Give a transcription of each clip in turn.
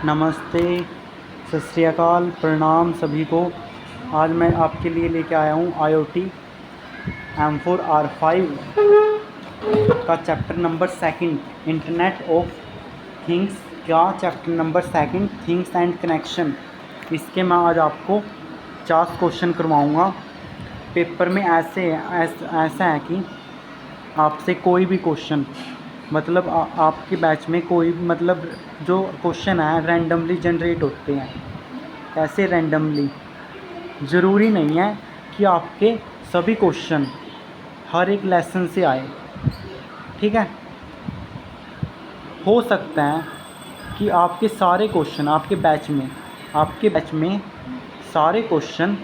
नमस्ते, सत श्री अकाल, प्रणाम सभी को। आज मैं आपके लिए लेके आया हूँ IoT M4R5 का chapter number 2 internet of things का chapter number 2 things and connection. इसके मैं आज आपको 50 क्वेश्चन करवाऊँगा। पेपर में ऐसा है कि आपसे कोई भी क्वेश्चन मतलब आपके बैच में कोई मतलब जो क्वेश्चन है रैंडमली जनरेट होते हैं। ऐसे रैंडमली ज़रूरी नहीं है कि आपके सभी क्वेश्चन हर एक लेसन से आए, ठीक है। हो सकता है कि आपके सारे क्वेश्चन आपके बैच में सारे क्वेश्चन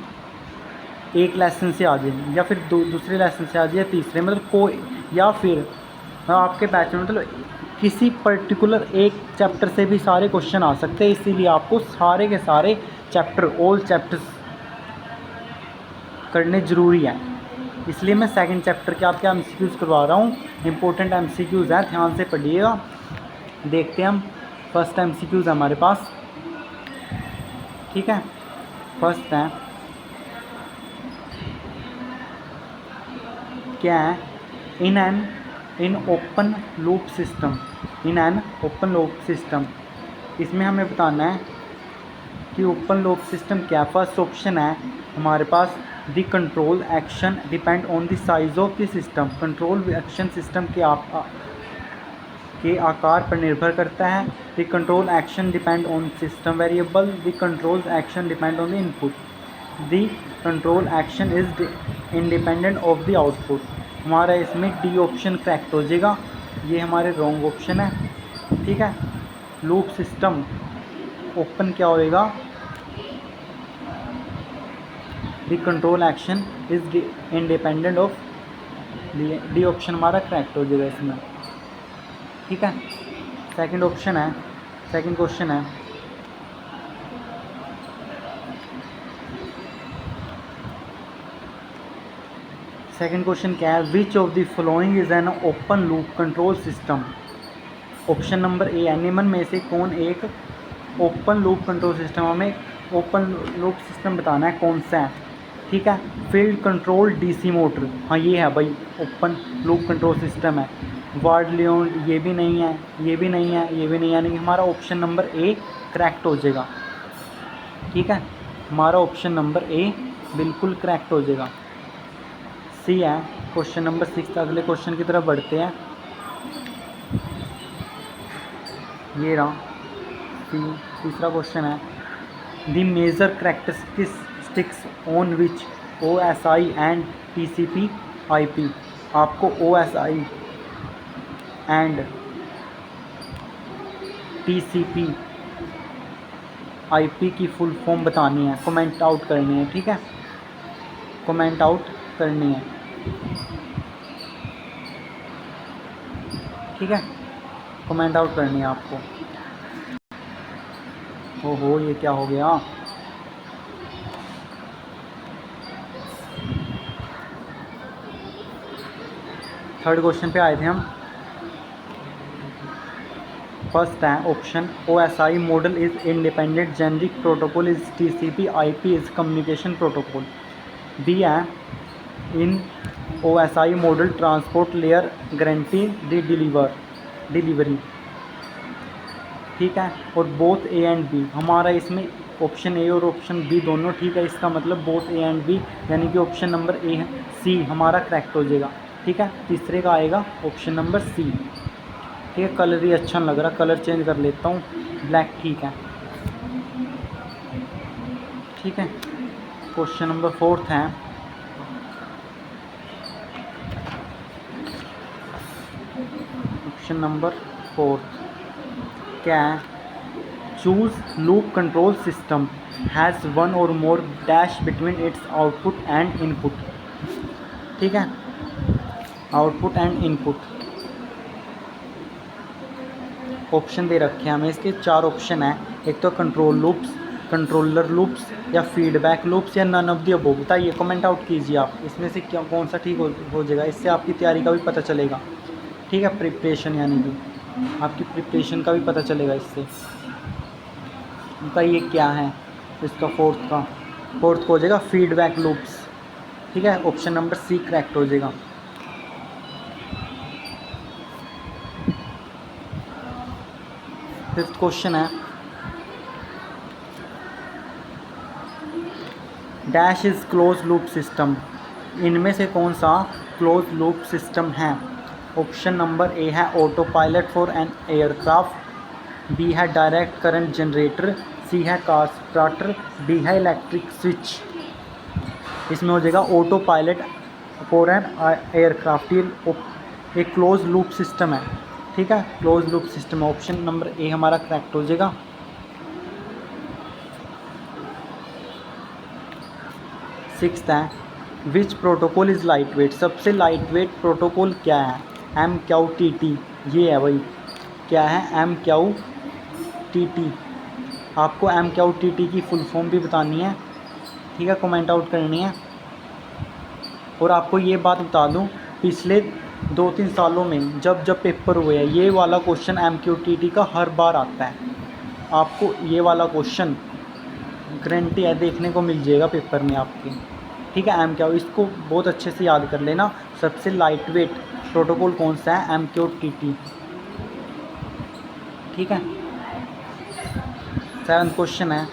एक लेसन से आ जाए या फिर दूसरे लेसन से आ जाए या तीसरे, मतलब कोई, या फिर आपके बैच में मतलब किसी पर्टिकुलर एक चैप्टर से भी सारे क्वेश्चन आ सकते हैं। इसीलिए आपको सारे के सारे चैप्टर ऑल चैप्टर्स करने ज़रूरी है। इसलिए मैं सेकंड चैप्टर के आपके MCQs करवा रहा हूँ। इम्पोर्टेंट MCQs हैं, ध्यान से पढ़िएगा। देखते हैं हम। फर्स्ट MCQs है हमारे पास, ठीक है। फर्स्ट है, क्या है, इन एन ओपन लूप सिस्टम। इसमें हमें बताना है कि ओपन लूप सिस्टम क्या है। फर्स्ट ऑप्शन है हमारे पास, the control action depend on the size of the system. Control action system के आकार पर निर्भर करता है। The control action depend on system variable. The control action depend on the input. The control action is independent of the output. हमारा इसमें D option correct हो जाएगा, ये हमारे रॉन्ग ऑप्शन है, ठीक है। लूप सिस्टम ओपन क्या होएगा, the control action is independent of, D option हमारा करेक्ट हो जाएगा इसमें, ठीक है। सेकंड क्वेश्चन है, सेकंड क्वेश्चन क्या है, which of the following is an open loop control system. Option number A है, निम्न में से कौन एक ओपन लूप कंट्रोल सिस्टम, हमें ओपन लूप सिस्टम बताना है कौन सा है, ठीक है। फील्ड कंट्रोल DC मोटर, हाँ ये है भाई, ओपन लूप कंट्रोल सिस्टम है। वार्ड लियोन, ये भी नहीं है, ये भी नहीं है, ये भी नहीं है, यानी कि हमारा ऑप्शन नंबर ए करेक्ट हो जाएगा, ठीक है। हमारा ऑप्शन नंबर ए बिल्कुल करेक्ट हो जाएगा। सी है क्वेश्चन नंबर 6। अगले क्वेश्चन की तरफ बढ़ते हैं। ये रहा सी, तीसरा क्वेश्चन है, the major characteristics on which OSI and TCP IP। आपको OSI एंड TCP IP की फुल फॉर्म बतानी है, कमेंट आउट करनी है, ठीक है। कमेंट आउट करनी है, ठीक है। कमेंट आउट करनी है आपको। ओहो, ये क्या हो गया। थर्ड क्वेश्चन पे आए थे हम। फर्स्ट है option, OSI model is independent generic protocol is TCP IP is communication protocol. B है, in OSI model transport layer guarantee the delivery, ठीक है। और बोथ A एंड B, हमारा इसमें ऑप्शन A और ऑप्शन B दोनों ठीक है। इसका मतलब बोथ A एंड B, यानी कि ऑप्शन नंबर ए है, C हमारा करेक्ट हो जाएगा, ठीक है। तीसरे का आएगा ऑप्शन नंबर C, ठीक है। कलर ही अच्छा नहीं लग रहा, कलर चेंज कर लेता हूँ, ब्लैक ठीक है, ठीक है। क्वेश्चन नंबर 4 है, ऑप्शन नंबर 4 क्या है, choose loop control system has one और more dash between its output and input, ठीक है। आउटपुट एंड इनपुट ऑप्शन दे रखे हैं हमें, इसके 4 ऑप्शन है। एक तो कंट्रोल लूप्स, कंट्रोलर लूप्स, या फीडबैक लूप्स, या नन ऑफ द अबव। बताइए, कमेंट आउट कीजिए आप, इसमें से क्या कौन सा ठीक हो जाएगा। इससे आपकी तैयारी का भी पता चलेगा, ठीक है। प्रिपरेशन यानी कि आपकी प्रिपरेशन का भी पता चलेगा इससे। बताइए क्या है इसका फोर्थ हो जाएगा फीडबैक लूप्स। ठीक है, ऑप्शन नंबर सी करेक्ट हो जाएगा। फिफ्थ क्वेश्चन है dash is close loop system, इनमें से कौन सा क्लोज लूप सिस्टम है? ऑप्शन नंबर ए है autopilot for an aircraft, B है डायरेक्ट करंट जनरेटर, सी है कार स्टार्टर, डी है इलेक्ट्रिक स्विच। इसमें हो जाएगा autopilot for an aircraft, ये एक क्लोज लूप सिस्टम है। ठीक है, close loop system, option number A हमारा करेक्ट हो जाएगा। सिक्स्थ है which protocol is light weight, सबसे लाइट वेट प्रोटोकॉल क्या है? MQTT, ये है भाई, क्या है MQTT। आपको MQTT की फुल फॉर्म भी बतानी है, ठीक है, कमेंट आउट करनी है। और आपको ये बात बता दूं, पिछले 2-3 सालों में जब जब पेपर हुए हैं ये वाला क्वेश्चन MQTT का हर बार आता है। आपको ये वाला क्वेश्चन गारंटी है देखने को मिल जाएगा पेपर में आपके। ठीक है, इसको बहुत अच्छे से याद कर लेना। सबसे लाइट वेट प्रोटोकॉल कौन सा है? MQTT। ठीक है, 7th क्वेश्चन है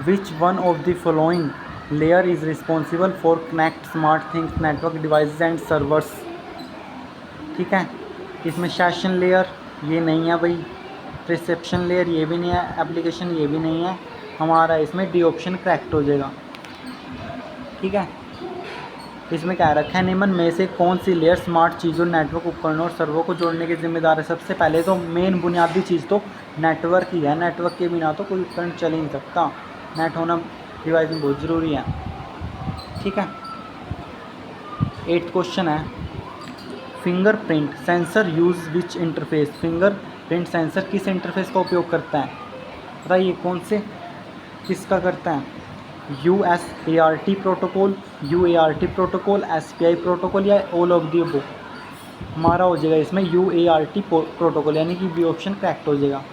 which one of the following layer is responsible for connect smart things network devices and servers. ठीक है, इसमें सेशन लेयर ये नहीं है भाई, रिसेप्शन लेयर ये भी नहीं है, एप्लीकेशन ये भी नहीं है, हमारा इसमें डी ऑप्शन करेक्ट हो जाएगा। ठीक है, इसमें क्या रखा है, निम्न में से कौन सी लेयर स्मार्ट चीज़ों नेटवर्क उपकरणों और सर्वरों को जोड़ने की जिम्मेदार है? सबसे पहले तो मेन बुनियादी चीज़ तो नेटवर्क ही है, नेटवर्क के बिना तो कोई उपकरण चल ही नहीं सकता, नेट होना डिवाइस में बहुत ज़रूरी है। ठीक है, 8th क्वेश्चन है fingerprint sensor use which interface, fingerprint sensor किस इंटरफेस का उपयोग करता है? बताइए कौन से किसका करता है? USART protocol, UART protocol, SPI protocol या ऑल ऑफ दी अबव। हमारा हो जाएगा इसमें UART प्रोटोकॉल, यानी कि बी ऑप्शन करेक्ट हो जाएगा।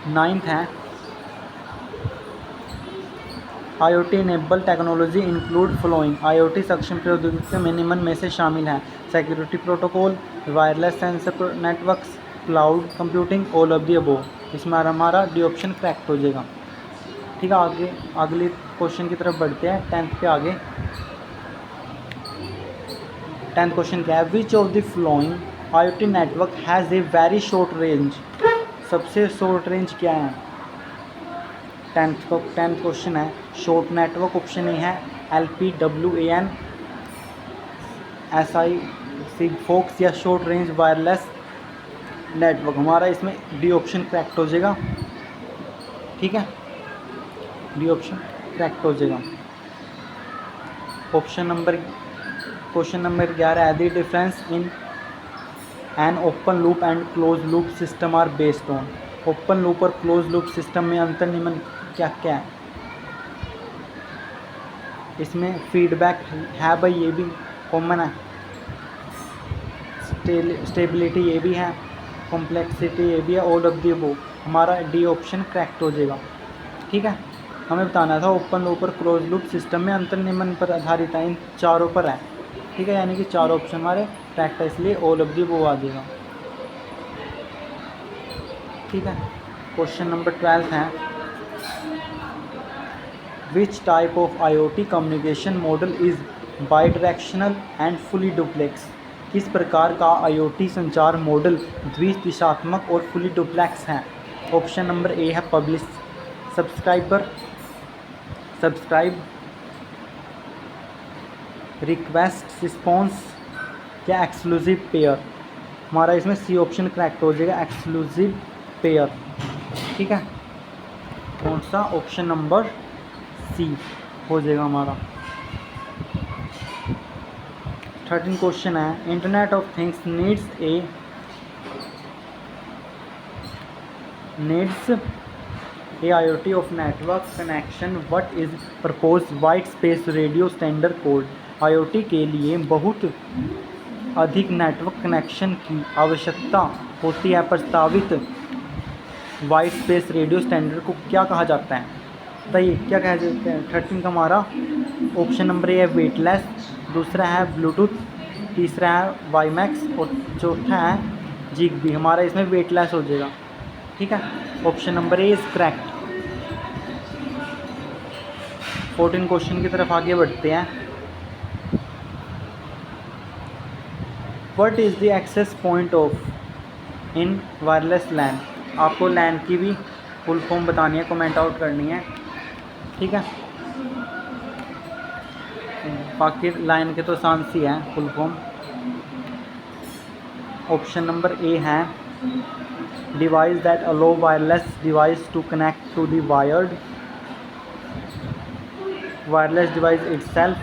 9th है IoT enable technology include following, IoT सक्षम प्रौद्योगिकी में निम्न में से शामिल हैं security protocol, wireless sensor networks, cloud computing, all of the above. इसमें हमारा डी ऑप्शन करेक्ट हो जाएगा। ठीक है, आगे अगले क्वेश्चन की तरफ बढ़ते हैं, 10th पे आगे। 10th क्वेश्चन क्या है which of the flowing IoT network has a very short range, सबसे शॉर्ट रेंज क्या है? 10th क्वेश्चन है शॉर्ट नेटवर्क, ऑप्शन ए है LPWAN, SI सिगफॉक्स या शॉर्ट रेंज वायरलेस नेटवर्क। हमारा इसमें डी ऑप्शन करेक्ट हो जाएगा। ठीक है, डी ऑप्शन करेक्ट हो जाएगा। क्वेश्चन नंबर 11 है the difference in an open loop and close loop system are based on, open loop और क्लोज लूप सिस्टम में अंतर निम्न क्या क्या है? इसमें फीडबैक है भाई, ये भी कॉमन है, स्टेबिलिटी ये भी है, कॉम्प्लेक्सिटी ये भी है, ऑल ऑफ दी अबव। हमारा डी ऑप्शन करेक्ट हो जाएगा। ठीक है, हमें बताना था ओपन लूप और क्लोज लूप सिस्टम में अंतर निम्न पर आधारित है, इन चारों पर है। ठीक है, यानी कि चारों ऑप्शन हमारे करेक्ट है, इसलिए ऑल ऑफ दी अबव आ जाएगा। ठीक है, क्वेश्चन नंबर 12 है which type of IoT communication model is by directional and fully duplex, किस प्रकार का IoT संचार मॉडल द्विदिशात्मक और फुली डुप्लेक्स है? ऑप्शन नंबर ए है पब्लिश सब्सक्राइब, रिक्वेस्ट रिस्पॉन्स या एक्सक्लूसिव पेयर। हमारा इसमें सी ऑप्शन करेक्ट हो जाएगा, एक्सक्लूसिव पेयर। ठीक है, कौन सा? ऑप्शन नंबर सी हो जाएगा हमारा। 13 क्वेश्चन है internet of things needs a IoT of network connection, what is propose white space radio standard code. IoT के लिए बहुत अधिक नेटवर्क कनेक्शन की आवश्यकता होती है, प्रस्तावित वाइड स्पेस रेडियो स्टैंडर्ड को क्या कहा जाता है? बताइए क्या कहा जाता है? 13 का हमारा ऑप्शन नंबर ए है वेटलेस, दूसरा है ब्लूटूथ, तीसरा है वाईमैक्स और चौथा है जिगबी। हमारा इसमें वेटलेस हो जाएगा। ठीक है, option number A is correct. 14 question की तरफ आगे बढ़ते हैं। What is the access point of in wireless LAN? आपको लैन की भी फुल फॉर्म बतानी है, कमेंट आउट करनी है। ठीक है, बाकी लाइन के तो आसान सी है full form. Option number A है device that allow wireless device to connect to the wired wireless device itself.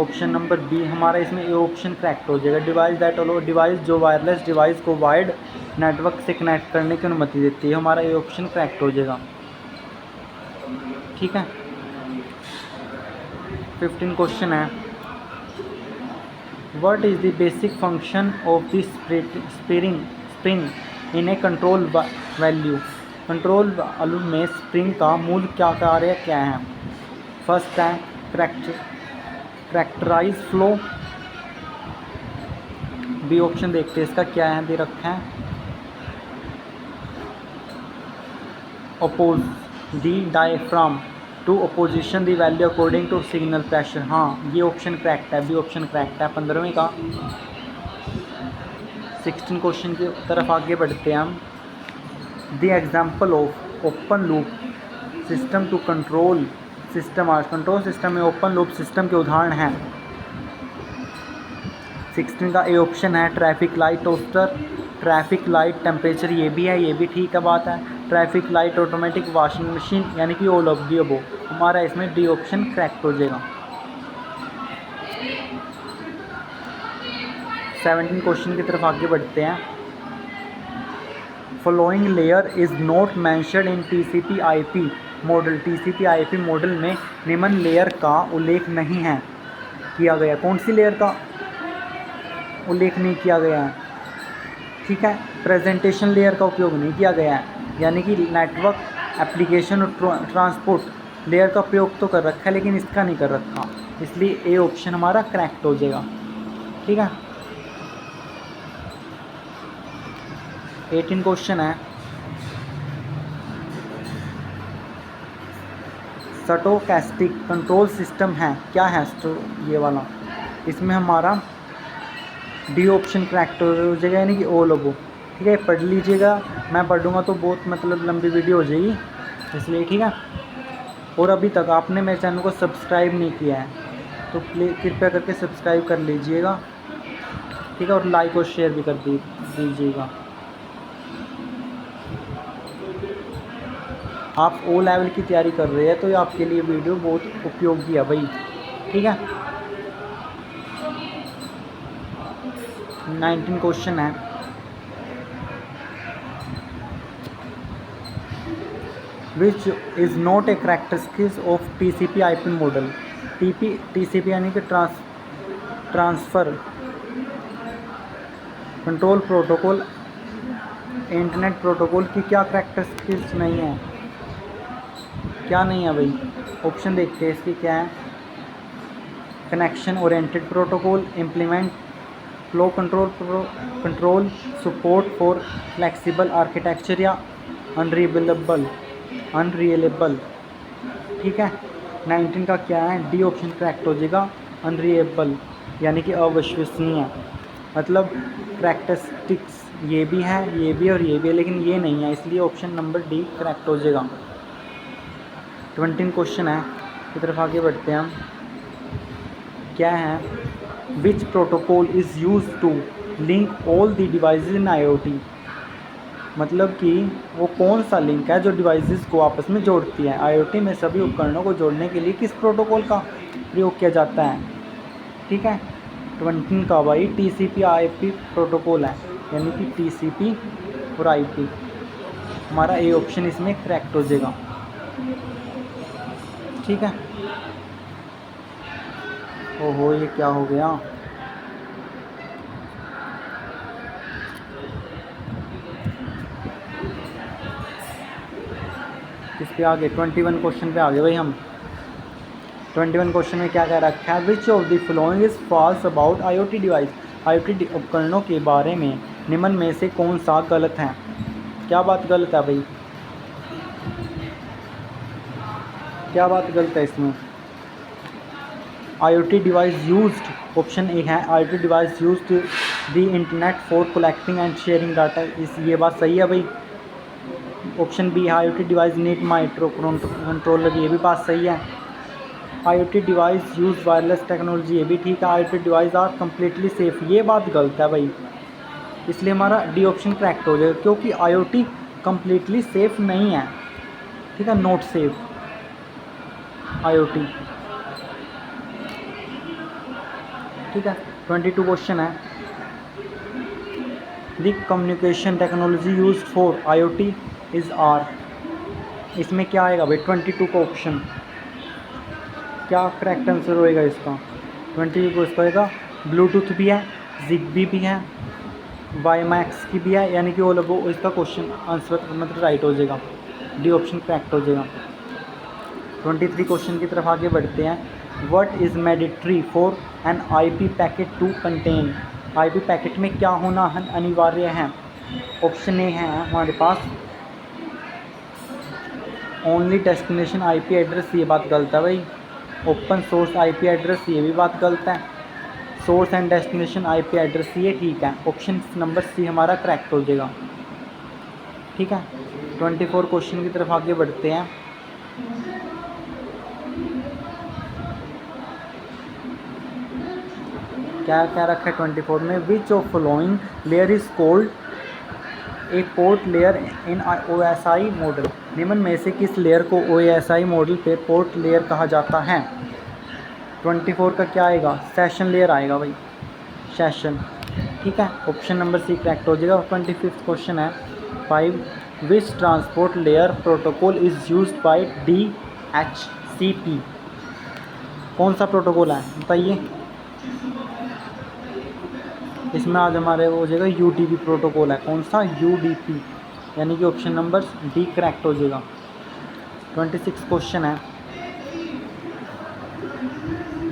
Option number B हमारा इसमें ए ऑप्शन करेक्ट हो जाएगा। डिवाइस दैट अलो डिवाइस जो वायरलेस डिवाइस को वायर्ड नेटवर्क से connect करने की अनुमति देती है, हमारा ए ऑप्शन करेक्ट हो जाएगा। ठीक है, 15 क्वेश्चन है। What is the basic function of the spring in A control value? Control value में स्प्रिंग का मूल क्या कार्य क्या है? फर्स्ट है करेक्टराइज फ्लो। बी ऑप्शन देखते हैं इसका क्या है, दे रखा है oppose the diaphragm to opposition the value according to signal pressure. हाँ, ये ऑप्शन करेक्ट है, बी ऑप्शन करेक्ट है 15वें का। 16 क्वेश्चन की तरफ आगे बढ़ते हैं हम। The example of open loop system to control system are control system में ओपन लूप सिस्टम के उदाहरण हैं। 16 का ए ऑप्शन है traffic light toaster, traffic light temperature, ये भी है, ये भी ठीक है बात है। Traffic light automatic washing machine, यानी कि ऑल ऑफ दी अबव। हमारा इसमें डी ऑप्शन करेक्ट हो जाएगा। 17 क्वेश्चन की तरफ आगे बढ़ते हैं। Following layer is not mentioned in TCP/IP model. TCP/IP model में निम्न लेयर का उल्लेख नहीं है किया गया। कौन सी लेयर का उल्लेख नहीं किया गया है? ठीक है, प्रेजेंटेशन लेयर का उपयोग नहीं किया गया है, यानी कि नेटवर्क एप्लीकेशन और ट्रांसपोर्ट लेयर का प्रयोग तो कर रखा है लेकिन इसका नहीं कर रखा, इसलिए ए ऑप्शन हमारा करेक्ट हो जाएगा। ठीक है, 18 क्वेश्चन है। स्टोकैस्टिक कंट्रोल सिस्टम है, क्या है ये वाला? इसमें हमारा डी ऑप्शन करेक्ट हो जाएगा, यानी कि ऑल ओबो। ठीक है, पढ़ लीजिएगा, मैं पढ़ूंगा तो बहुत मतलब लंबी वीडियो हो जाएगी, इसलिए। ठीक है, और अभी तक आपने मेरे चैनल को सब्सक्राइब नहीं किया है तो प्लीज़ कृपया करके सब्सक्राइब कर लीजिएगा। ठीक है, और लाइक और शेयर भी कर दीजिएगा। आप ओ लेवल की तैयारी कर रहे हैं तो ये आपके लिए वीडियो बहुत उपयोगी है भाई। ठीक है, 19 क्वेश्चन है। विच is not A characteristics of TCP/IP model. TCP यानी कि transfer control protocol internet protocol की क्या कैरेक्टरिस्टिक्स नहीं है? क्या नहीं है भाई? ऑप्शन देखते हैं इसकी क्या है। Connection oriented protocol, implement flow control, support for flexible architecture या अनरिलायबल। ठीक है, 19 का क्या है? डी ऑप्शन करेक्ट हो जाएगा, अनरिलायबल यानी कि अविश्वसनीय। मतलब कैरेक्टरिस्टिक्स ये भी है, ये भी और ये भी है, लेकिन ये नहीं है, इसलिए ऑप्शन नंबर डी करेक्ट हो जाएगा। 20 क्वेश्चन है की तरफ आगे बढ़ते हैं हम। क्या है? Which protocol is use to link all the devices in IoT। मतलब कि वो कौन सा लिंक है जो डिवाइसेस को आपस में जोड़ती है। IoT में सभी उपकरणों को जोड़ने के लिए किस प्रोटोकॉल का प्रयोग किया जाता है? ठीक है, 20 का भाई TCP/IP प्रोटोकॉल है, यानी कि TCP और IP। हमारा ए ऑप्शन इसमें करेक्ट हो जाएगा। ठीक है, ओहो ये क्या हो गया। किस पे आगे 21 क्वेश्चन पे आगे भाई हम। 21 क्वेश्चन में क्या कह रखा है, which of the following is false about IoT device. IoT उपकरणों के बारे में निम्न में से कौन सा गलत है। क्या बात गलत है भाई, क्या बात गलत है इसमें। IoT device used, option A है IoT device used the internet for collecting and sharing data, इस ये बात सही है भाई। ऑप्शन बी है IoT device need microcontroller, ये भी बात सही है। IoT device use wireless technology, ये भी ठीक है। IoT device are completely safe, ये बात गलत है भाई, इसलिए हमारा डी ऑप्शन करेक्ट हो जाएगा, क्योंकि IoT कम्प्लीटली सेफ नहीं है, ठीक है, नॉट सेफ IoT, ठीक है। 22 क्वेश्चन है, the communication technology use for IoT is are, इसमें क्या आएगा भाई 22 का ऑप्शन, क्या करेक्ट आंसर होएगा इसका। 22 को इसका होएगा ब्लूटूथ भी है, जिगबी भी है, वाईमैक्स की भी है, यानी कि वो लोग इसका क्वेश्चन आंसर मतलब राइट हो जाएगा, डी ऑप्शन करेक्ट हो जाएगा। 23 क्वेश्चन की तरफ आगे बढ़ते हैं, what is mandatory for an IP packet to contain, IP packet में क्या होना अनिवार्य है। ऑप्शन ए है हमारे पास ओनली डेस्टिनेशन IP एड्रेस, ये बात गलत है भाई। ओपन सोर्स IP एड्रेस, ये भी बात गलत है। Source and destination IP address, ये ठीक है। ऑप्शन नंबर सी हमारा करेक्ट हो जाएगा, ठीक है। 24 क्वेश्चन की तरफ आगे बढ़ते हैं, क्या क्या रखा है 24 में, which of following layer is called a port layer in OSI model, निम्न में से किस लेयर को OSI मॉडल पे पोर्ट लेयर कहा जाता है। 24 का क्या आएगा, सेशन लेयर आएगा भाई, सेशन, ठीक है। ऑप्शन नंबर सी करेक्ट हो जाएगा। 25 क्वेश्चन है 5, विच transport layer protocol is used by DHCP, कौन सा प्रोटोकॉल है बताइए। इसमें आज हमारे हो जाएगा UDP प्रोटोकॉल है, कौन सा UDP, यानी कि ऑप्शन नंबर डी करेक्ट हो जाएगा। 26 क्वेश्चन है,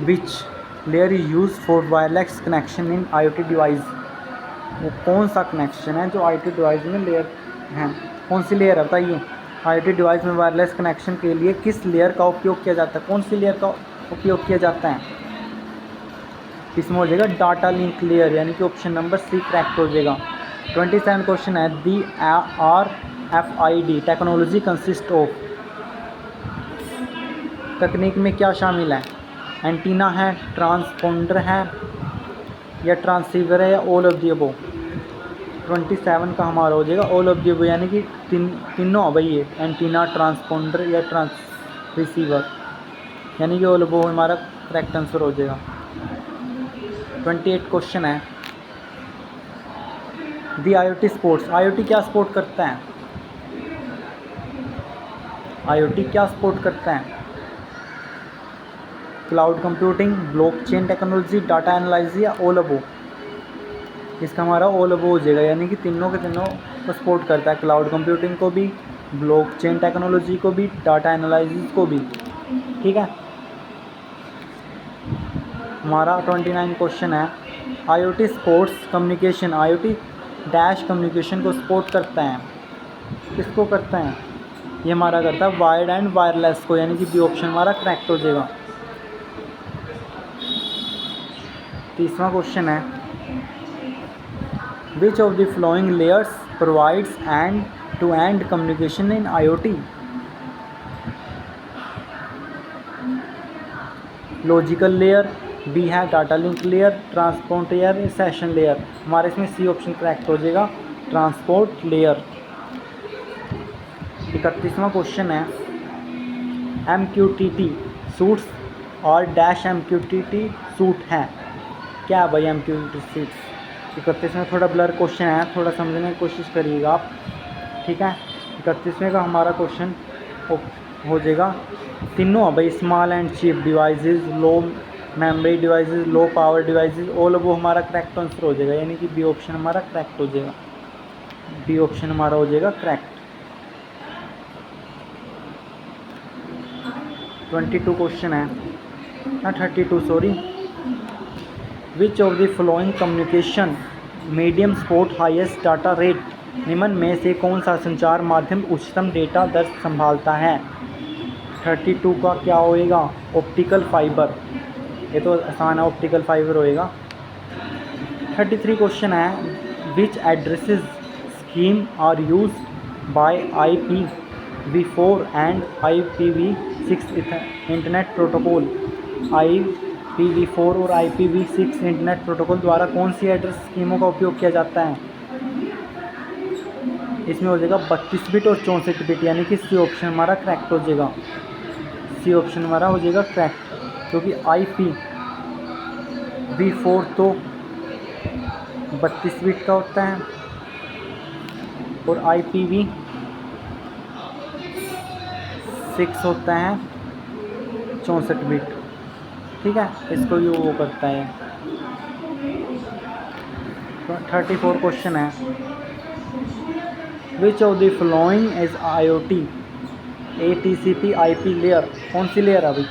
which layer is use for wireless connection in IoT device, वो कौन सा कनेक्शन है जो IoT डिवाइस में लेयर है, कौन सी लेयर है बताइए। IoT डिवाइस में वायरलेस कनेक्शन के लिए किस लेयर का उपयोग किया जाता है, कौन सी लेयर का उपयोग किया जाता है। इसमें हो जाएगा डाटा लिंक लेयर, यानी कि ऑप्शन नंबर सी करेक्ट हो जाएगा। 27 क्वेश्चन है, दी RFID टेक्नोलॉजी कंसिस्ट ऑफ, तकनीक में क्या शामिल है, एंटीना है, ट्रांसपोंडर है, या ट्रांसीवर है, या ऑल ऑफ दी अबव। 27 का हमारा हो जाएगा ऑल ऑफ दी अबव, यानी कि तीनों भाई ये एंटीना, ट्रांसपोंडर या रिसीवर, यानी कि ऑल अबव हमारा करेक्ट आंसर हो जाएगा। 28 क्वेश्चन है, दी IoT स्पोर्ट्स, IoT क्या सपोर्ट करता है, IoT क्या सपोर्ट करता है। Cloud computing, blockchain technology, data analysis, या ऑल अबव। इसका हमारा ऑल अबव हो जाएगा, यानी कि तीनों के तीनों को सपोर्ट करता है, क्लाउड कंप्यूटिंग को भी, ब्लॉकचेन टेक्नोलॉजी को भी, डाटा एनालिसिस को भी, ठीक है। हमारा 29 क्वेश्चन है, IoT sports communication, IoT dash communication को सपोर्ट करता है, किसको करता है, ये हमारा करता है वायर्ड एंड वायरलेस को, यानी कि बी ऑप्शन हमारा करेक्ट हो जाएगा। तीसरा क्वेश्चन है, which of the following layers provides end to end communication in IoT, logical layer, B है data link layer, transport layer, session layer, हमारे इसमें सी ऑप्शन करेक्ट हो जाएगा, ट्रांसपोर्ट लेयर। 31वां क्वेश्चन है, MQTT सूट्स और dash MQTT suit हैं, क्या भाई MQTT सूट्स। 31 में थोड़ा ब्लर क्वेश्चन है, थोड़ा समझने की कोशिश करिएगा आप, ठीक है। 31वें का हमारा क्वेश्चन हो जाएगा, तीनों भाई small and cheap devices, low memory devices, low power devices, all वो हमारा करेक्ट आंसर हो जाएगा, यानी कि बी ऑप्शन हमारा करेक्ट हो जाएगा, बी ऑप्शन हमारा हो जाएगा करेक्ट। 22 क्वेश्चन है ना, 32 sorry. Which of the following communication medium support highest data rate, निम्न में से कौन सा संचार माध्यम उच्चतम डेटा दर संभालता है। 32 का क्या होएगा, ऑप्टिकल फाइबर, ये तो आसान है, ऑप्टिकल फाइबर होएगा। 33 क्वेश्चन है, which addresses scheme are use by IPv4 and IPv6 internet protocol. IPv4 और IPv6 इंटरनेट प्रोटोकॉल द्वारा कौन सी एड्रेस स्कीमों का उपयोग किया जाता है। इसमें हो जाएगा 32 बिट और 64 बिट, यानी कि सी ऑप्शन हमारा करेक्ट हो जाएगा, सी ऑप्शन हमारा हो जाएगा करेक्ट, क्योंकि IPv4 तो 32 बिट का होता है और IPv6 होता है 64 बिट, ठीक है, इसको ये वो करता है। तो 34 क्वेश्चन है, which of the following is IoT ATCP IP layer, कौन सी लेयर है भाई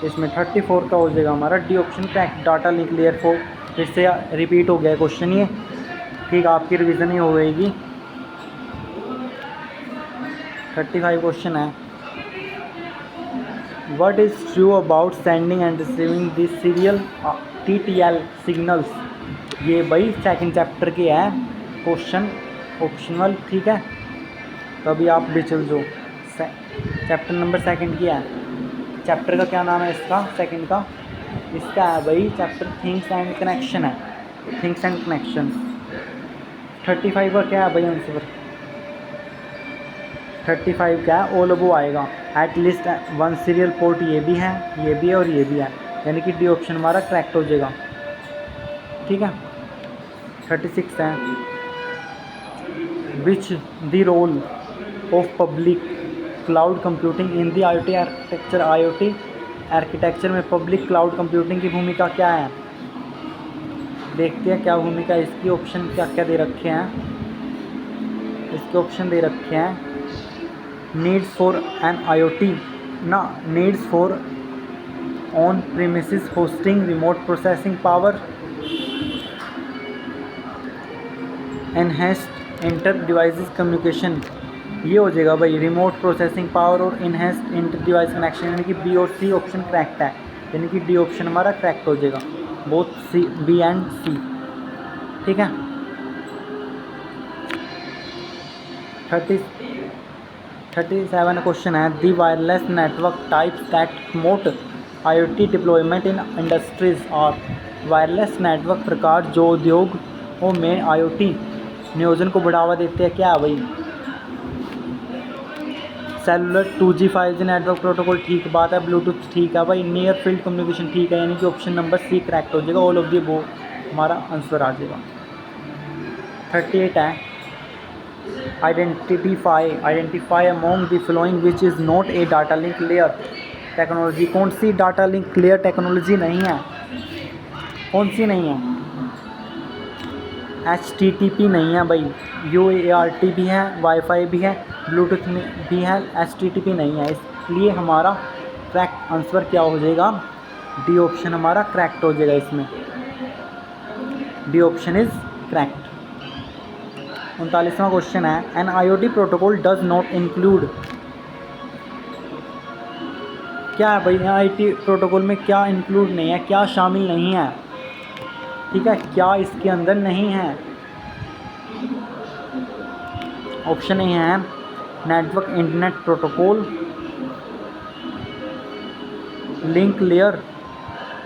इसमें। 34 का हो जाएगा हमारा D option correct, data link layer 4। फिर से रिपीट हो गया क्वेश्चन ये, ठीक, आपकी रिवीजन ही हो गएगी। 35 क्वेश्चन है, what is true about sending end receiving the serial TTL signals. ये भाई सेकंड चैप्टर के है क्वेश्चन, ऑप्शनल, ठीक है, तो अभी आप भी चल जो चैप्टर नंबर सेकंड की है। चैप्टर का क्या नाम है इसका, सेकंड का, इसका है भाई चैप्टर थिंग्स एंड कनेक्शन है, थिंग्स एंड कनेक्शन। 35 का क्या है भाई आंसर, 35 क्या है, ऑल अबो आएगा, at least one serial port, ये भी है, ये भी है और ये भी है, यानी कि डी ऑप्शन हमारा करेक्ट हो जाएगा, ठीक है। 36 है, which the role of public cloud computing in the IoT architecture. IoT architecture में पब्लिक क्लाउड कंप्यूटिंग की भूमिका क्या है, देखते हैं क्या भूमिका है इसकी। ऑप्शन क्या क्या दे रखे हैं, इसके ऑप्शन दे रखे हैं, नीड्स फॉर एन IoT ना, needs for on premises hosting, remote processing power, enhanced inter devices communication, ये हो जाएगा भाई रिमोट प्रोसेसिंग पावर और इनहेंस्ड इंटर डिवाइस कनेक्शन, यानी कि बी और सी ऑप्शन करेक्ट है, यानी कि डी ऑप्शन हमारा करेक्ट हो जाएगा, both C, B and C, ठीक है। 37 क्वेश्चन है, the wireless network types that promote IoT deployment in industries और वायरलेस नेटवर्क प्रकार जो उद्योगों में IoT नियोजन को बढ़ावा देते हैं, क्या है भाई। Cellular 2G 5G network protocol, ठीक बात है, ब्लूटूथ ठीक है भाई, नियर फील्ड कम्युनिकेशन ठीक है, यानी कि ऑप्शन नंबर सी करेक्ट हो जाएगा, ऑल ऑफ दी वो हमारा आंसर आ जाएगा। 38 है, identify among the following which is not a data link layer technology, कौन सी डाटा लिंक लेयर टेक्नोलॉजी नहीं है, कौन सी नहीं है। HTTP नहीं है भाई, UART भी है, वाईफाई भी है, ब्लूटूथ में भी है, HTTP नहीं है, इसलिए हमारा करेक्ट आंसर क्या हो जाएगा, डी ऑप्शन हमारा करेक्ट हो जाएगा, इसमें डी ऑप्शन इज़ करेक्ट। 39वां क्वेश्चन है, an IoT protocol does not include, क्या है भाई IoT प्रोटोकॉल में क्या इंक्लूड नहीं है, क्या शामिल नहीं है, ठीक है, क्या इसके अंदर नहीं है। ऑप्शन ए है network internet protocol, link layer,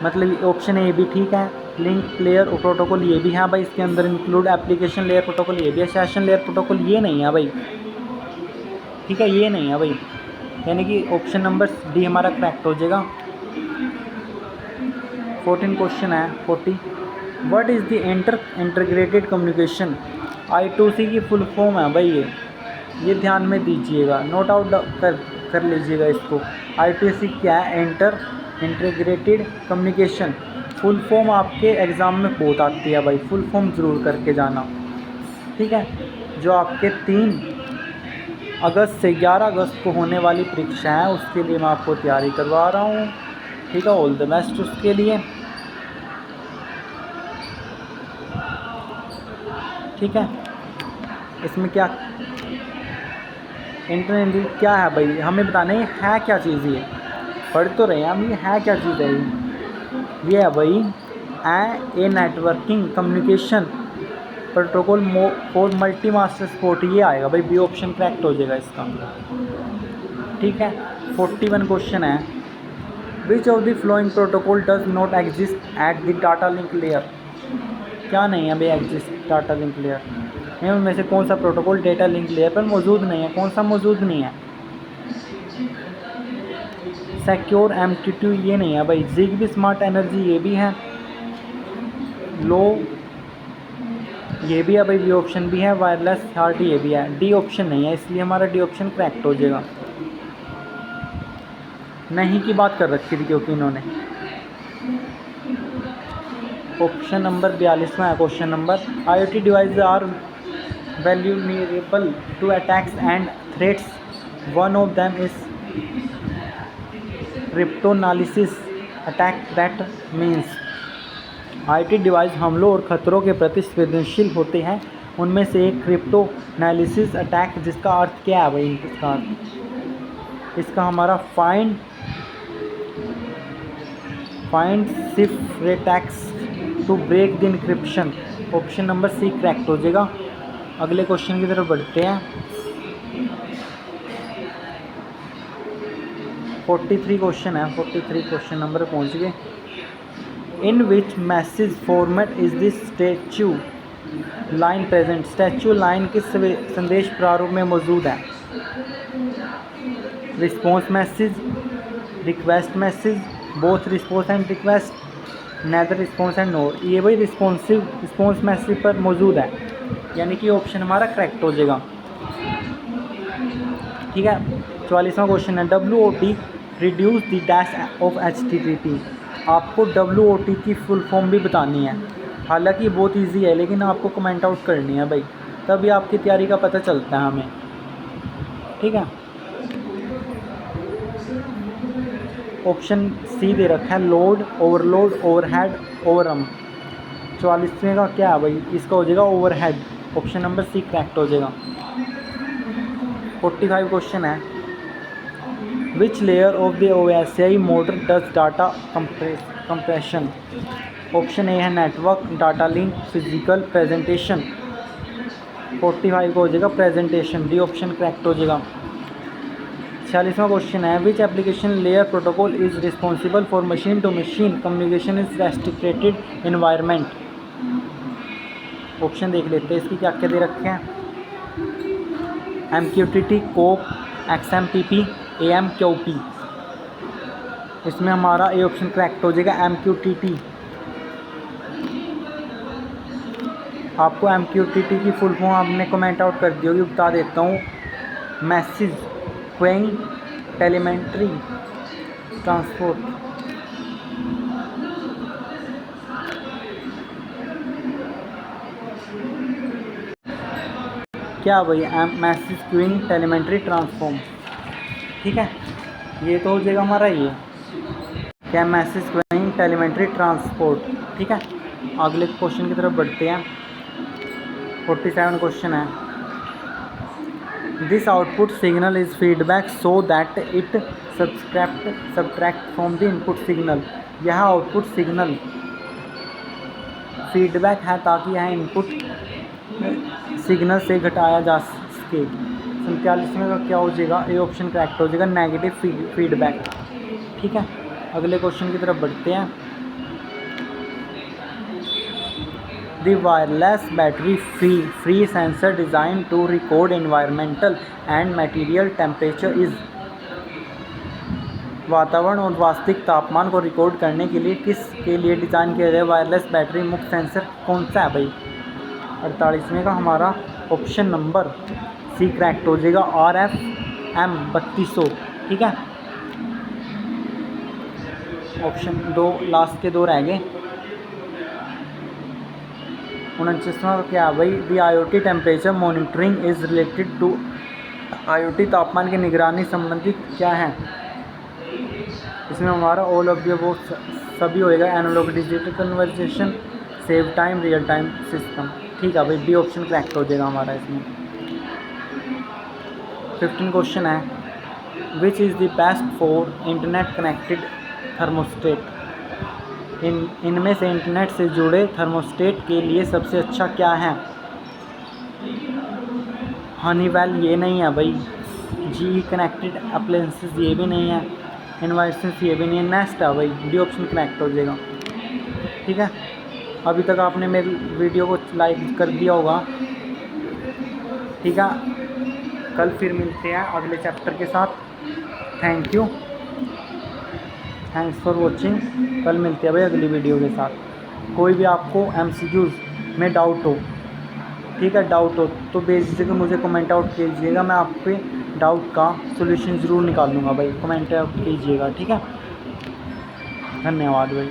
मतलब ऑप्शन ए भी ठीक है, लिंक लेयर और प्रोटोकॉल ये भी है भाई इसके अंदर इंक्लूड, एप्लीकेशन लेयर प्रोटोकॉल ये भी है, सेशन लेयर प्रोटोकॉल ये नहीं है भाई, ठीक है, ये नहीं है भाई, यानी कि ऑप्शन नंबर डी हमारा करेक्ट हो जाएगा। 14 क्वेश्चन है, 40, what is the integrated communication. I2C की फुल फॉर्म है भाई, ये ध्यान में दीजिएगा, नोट आउट कर लीजिएगा इसको। I2C क्या है, inter integrated communication, full form आपके एग्ज़ाम में बहुत आती है भाई, फुल फॉर्म ज़रूर करके जाना, ठीक है। जो आपके 3 अगस्त से 11 अगस्त को होने वाली परीक्षा है उसके लिए मैं आपको तैयारी करवा रहा हूँ, ठीक है। ऑल द बेस्ट उसके लिए, ठीक है। इसमें क्या इंटरनेट क्या है भाई, हमें बताना है क्या चीज़ ये, पढ़ तो रहे हैं हम, ये है क्या चीज़ है ये है भाई a networking communication protocol for multi master support, ये आएगा भाई, बी ऑप्शन करेक्ट हो जाएगा इसका, ठीक है। 41 क्वेश्चन है, which of the flowing protocol does not exist at the data link layer, क्या नहीं है भाई एग्जिस्ट डाटा लिंक लेयर में, उनमें से कौन सा प्रोटोकॉल डेटा लिंक लेयर पर मौजूद नहीं है, कौन सा मौजूद नहीं है। सिक्योर MQ2 ये नहीं है भाई, ZigBee स्मार्ट एनर्जी ये भी है, लो ये भी है भाई, बी ऑप्शन भी है, वायरलेस हार्ट ये भी है, डी ऑप्शन नहीं है, इसलिए हमारा डी ऑप्शन करेक्ट हो जाएगा। नहीं की बात कर रखी थी क्योंकि इन्होंने। ऑप्शन नंबर 42वां है question number, IoT device are vulnerable to attacks and threats, one of them is cryptanalysis attack, that means IoT device हमलों और ख़तरों के प्रति संवेदनशील होते हैं, उनमें से एक क्रिप्टोनालिसिस अटैक, जिसका अर्थ क्या है भाई, इसका हमारा find cipher attacks to break the encryption, option number C correct हो जाएगा। अगले क्वेश्चन की तरफ बढ़ते हैं। 43 क्वेश्चन है, 43 क्वेश्चन नंबर पहुंच गए। In which message format is this status line present, status line किस संदेश प्रारूप में मौजूद है। Response message, request message, both response and request, neither response and no, ये भाई रिस्पॉन्स मैसेज पर मौजूद है, यानी कि ऑप्शन हमारा करेक्ट हो जाएगा, ठीक है। 44वां क्वेश्चन है, WOT reduce the dash of HTTP, आपको WOT की फुल फॉर्म भी बतानी है, हालांकि बहुत इजी है लेकिन आपको कमेंट आउट करनी है भाई, तभी आपकी तैयारी का पता चलता है हमें, ठीक है। ऑप्शन सी दे रखा है, लोड, ओवरलोड, ओवरहेड, ओवररन। 44वें का क्या है भाई, इसका हो जाएगा overhead, option number C correct हो जाएगा। 45 क्वेश्चन है, which layer of the OSI model does data compression, option A है network, data link, physical, presentation, 45 को हो जाएगा प्रेजेंटेशन, डी ऑप्शन करेक्ट हो जाएगा। 46वां क्वेश्चन है, which application layer protocol is responsible for machine to machine communication is restricted environment, option देख लेते हैं इसकी क्या क्या दे रखे हैं। MQTT, कोप, XMPP, AMQP, इसमें हमारा ए ऑप्शन करेक्ट हो जाएगा MQTT। आपको MQTT की फुल फॉर्म आपने कमेंट आउट कर दी होगी, बता देता हूँ, मैसेज क्वेइंग टेलीमेट्री ट्रांसपोर्ट, क्या भाई मैसेज क्यूइंग टेलीमेट्री ट्रांसफॉर्म, ठीक है। ये तो हो जाएगा हमारा ये क्या, मैसेज क्यूइंग टेलीमेट्री ट्रांसपोर्ट, ठीक है। अगले क्वेश्चन की तरफ बढ़ते हैं। 47 क्वेश्चन है, this output signal is feedback so that it subtract from the input signal, यह आउटपुट सिग्नल फीडबैक है ताकि यह इनपुट सिग्नल से घटाया जा सके। 47वें का क्या हो जाएगा, ए ऑप्शन करेक्ट हो जाएगा, नेगेटिव फीडबैक, ठीक है। अगले क्वेश्चन की तरफ बढ़ते हैं। The wireless battery free sensor design to record environmental and material temperature is, वातावरण और वास्तविक तापमान को रिकॉर्ड करने के लिए किसके लिए डिज़ाइन किया जाए। वायरलेस बैटरी मुक्त सेंसर कौन सा है भाई। 48वें का हमारा ऑप्शन नंबर सी करेक्ट हो जाएगा, RFM 3200, ठीक है। ऑप्शन 2 लास्ट के 2 रह गए। 29वां का क्या है भाई, the IoT temperature monitoring is related to, IoT तापमान की निगरानी संबंधित क्या है। इसमें हमारा ऑल ऑफ द वो सभी होएगा, analog digital conversion, save time, real time system. ठीक है भाई, डी ऑप्शन करेक्ट हो जाएगा हमारा इसमें। 15 क्वेश्चन है, which is the best for internet connected thermostat. इनमें से इंटरनेट से जुड़े थर्मोस्टेट के लिए सबसे अच्छा क्या है। हनीवेल ये नहीं है भाई, जी कनेक्टेड अप्लायंसेस ये भी नहीं है, इन्वाइसेंस ये भी नहीं है, नेस्ट है भाई, डी ऑप्शन कनेक्ट हो जाएगा। ठीक है, अभी तक आपने मेरी वीडियो को लाइक कर दिया होगा। ठीक है, कल फिर मिलते हैं अगले चैप्टर के साथ। Thank you, thanks for watching. कल मिलते हैं भाई अगली वीडियो के साथ। कोई भी आपको MCQs में डाउट हो, ठीक है, डाउट हो तो बेझिझक मुझे कमेंट आउट कीजिएगा, मैं आपके डाउट का सॉल्यूशन ज़रूर निकाल लूँगा भाई, कमेंट आउट कीजिएगा। ठीक है, धन्यवाद भाई।